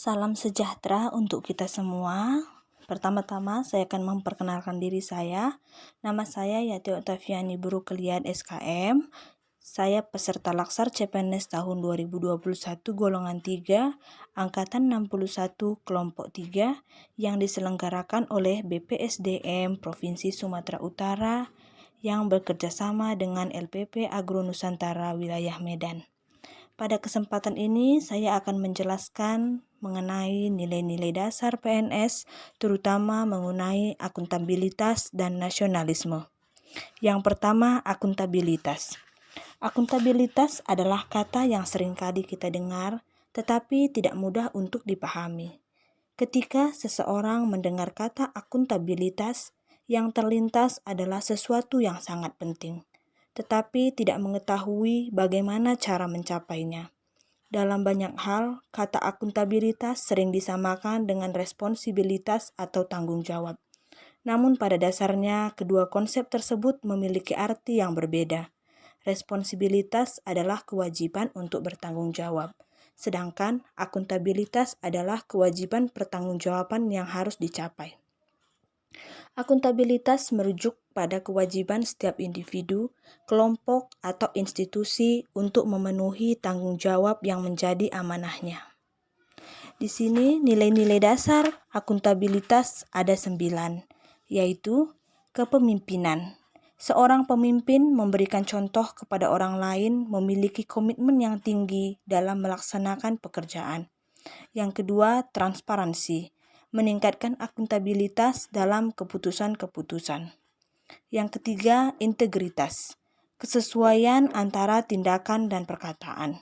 Salam sejahtera untuk kita semua. Pertama-tama saya akan memperkenalkan diri saya. Nama saya Yati Oktaviani Burukeliat SKM. Saya peserta Laksar CPNS tahun 2021 golongan 3, angkatan 61 kelompok 3 yang diselenggarakan oleh BPSDM Provinsi Sumatera Utara yang bekerjasama dengan LPP Agro Nusantara Wilayah Medan. Pada kesempatan ini saya akan menjelaskan mengenai nilai-nilai dasar PNS, terutama mengenai akuntabilitas dan nasionalisme. Yang pertama, akuntabilitas. Akuntabilitas adalah kata yang seringkali kita dengar, tetapi tidak mudah untuk dipahami. Ketika seseorang mendengar kata akuntabilitas, yang terlintas adalah sesuatu yang sangat penting, tetapi tidak mengetahui bagaimana cara mencapainya. Dalam banyak hal, kata akuntabilitas sering disamakan dengan responsibilitas atau tanggung jawab. Namun pada dasarnya, kedua konsep tersebut memiliki arti yang berbeda. Responsibilitas adalah kewajiban untuk bertanggung jawab, sedangkan akuntabilitas adalah kewajiban pertanggungjawaban yang harus dicapai. Akuntabilitas merujuk pada kewajiban setiap individu, kelompok, atau institusi untuk memenuhi tanggung jawab yang menjadi amanahnya. Di sini nilai-nilai dasar akuntabilitas ada 9, yaitu kepemimpinan. Seorang pemimpin memberikan contoh kepada orang lain, memiliki komitmen yang tinggi dalam melaksanakan pekerjaan. Yang kedua, transparansi, meningkatkan akuntabilitas dalam keputusan-keputusan. Yang ketiga, integritas, kesesuaian antara tindakan dan perkataan.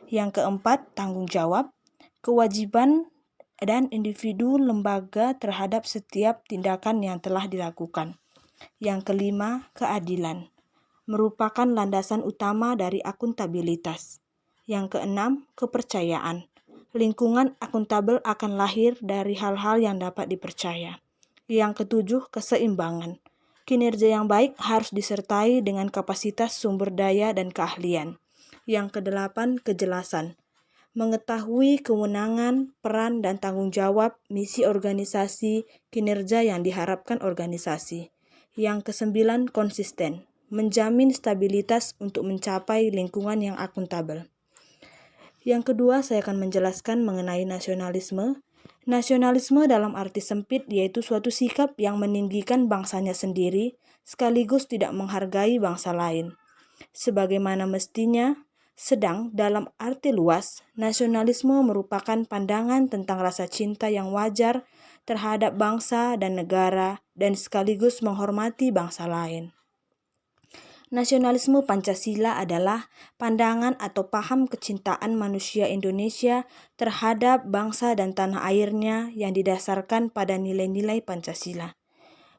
Yang keempat, tanggung jawab, kewajiban dan individu lembaga terhadap setiap tindakan yang telah dilakukan. Yang kelima, keadilan, merupakan landasan utama dari akuntabilitas. Yang keenam, kepercayaan. Lingkungan akuntabel akan lahir dari hal-hal yang dapat dipercaya. Yang ketujuh, keseimbangan. Kinerja yang baik harus disertai dengan kapasitas sumber daya dan keahlian. Yang kedelapan, kejelasan. Mengetahui kewenangan, peran, dan tanggung jawab, misi organisasi, kinerja yang diharapkan organisasi. Yang kesembilan, konsisten. Menjamin stabilitas untuk mencapai lingkungan yang akuntabel. Yang kedua, saya akan menjelaskan mengenai nasionalisme. Nasionalisme dalam arti sempit yaitu suatu sikap yang meninggikan bangsanya sendiri, sekaligus tidak menghargai bangsa lain sebagaimana mestinya. Sedang dalam arti luas, nasionalisme merupakan pandangan tentang rasa cinta yang wajar terhadap bangsa dan negara dan sekaligus menghormati bangsa lain. Nasionalisme Pancasila adalah pandangan atau paham kecintaan manusia Indonesia terhadap bangsa dan tanah airnya yang didasarkan pada nilai-nilai Pancasila.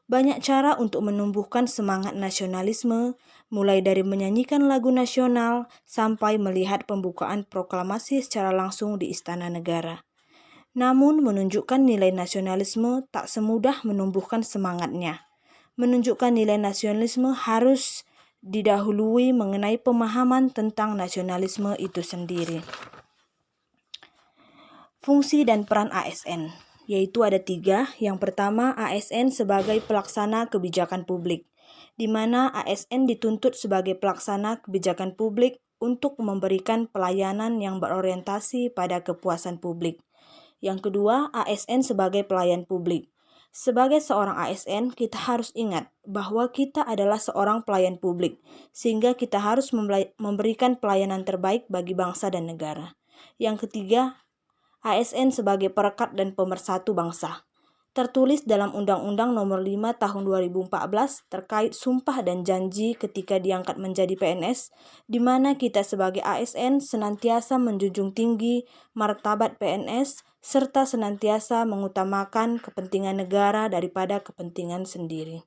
Banyak cara untuk menumbuhkan semangat nasionalisme, mulai dari menyanyikan lagu nasional sampai melihat pembukaan proklamasi secara langsung di Istana Negara. Namun, menunjukkan nilai nasionalisme tak semudah menumbuhkan semangatnya. Menunjukkan nilai nasionalisme harus didahului mengenai pemahaman tentang nasionalisme itu sendiri. Fungsi dan peran ASN yaitu ada 3. Yang pertama, ASN sebagai pelaksana kebijakan publik, di mana ASN dituntut sebagai pelaksana kebijakan publik untuk memberikan pelayanan yang berorientasi pada kepuasan publik. Yang kedua, ASN sebagai pelayan publik. Sebagai seorang ASN, kita harus ingat bahwa kita adalah seorang pelayan publik, sehingga kita harus memberikan pelayanan terbaik bagi bangsa dan negara. Yang ketiga, ASN sebagai perekat dan pemersatu bangsa. Tertulis dalam Undang-Undang Nomor 5 Tahun 2014 terkait sumpah dan janji ketika diangkat menjadi PNS, di mana kita sebagai ASN senantiasa menjunjung tinggi martabat PNS serta senantiasa mengutamakan kepentingan negara daripada kepentingan sendiri.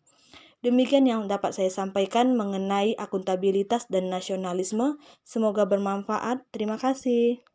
Demikian yang dapat saya sampaikan mengenai akuntabilitas dan nasionalisme. Semoga bermanfaat. Terima kasih.